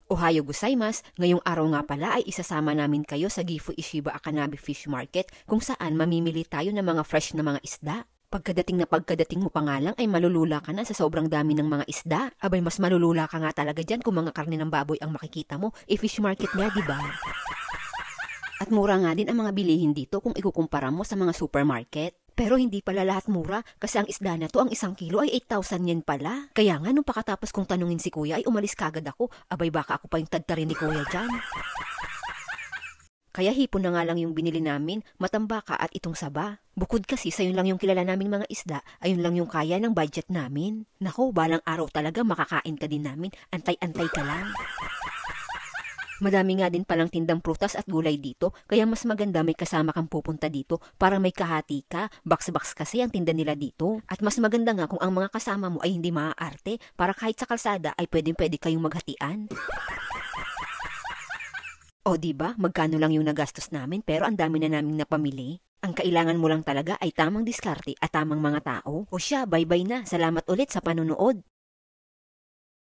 Ohayo gozaimasu, ngayong araw nga pala ay isasama namin kayo sa Gifu Ishiba Akanabe Fish Market kung saan mamimili tayo ng mga fresh na mga isda. Pagkadating mo pa nga lang ay malulula ka na sa sobrang dami ng mga isda. Abay mas malulula ka nga talaga dyan kung mga karne ng baboy ang makikita mo. Fish market nga, di ba? At mura nga din ang mga bilihin dito kung ikukumpara mo sa mga supermarket. Pero hindi pala lahat mura kasi ang isda na to ang 1 kilo ay 8,000 yen pala. Kaya nga nung pakatapos kong tanungin si kuya ay umalis kagad ako. Abay baka ako pa yung tadtarin ni kuya dyan. Kaya hipon na nga lang yung binili namin, matambaka at itong saba. Bukod kasi sa yun lang yung kilala naming mga isda, ayun lang yung kaya ng budget namin. Nako, balang araw talaga makakain ka din namin, antay-antay ka lang. Madami nga din palang tindang prutas at gulay dito, kaya mas maganda may kasama kang pupunta dito para may kahati ka, box-box kasi ang tinda nila dito. At mas maganda nga kung ang mga kasama mo ay hindi maaarte, para kahit sa kalsada ay pwedeng-pwede kayong maghatian. O diba, magkano lang yung nagastos namin pero ang dami na naming napamili. Ang kailangan mo lang talaga ay tamang diskarte at tamang mga tao. O siya, bye-bye na. Salamat ulit sa panunood.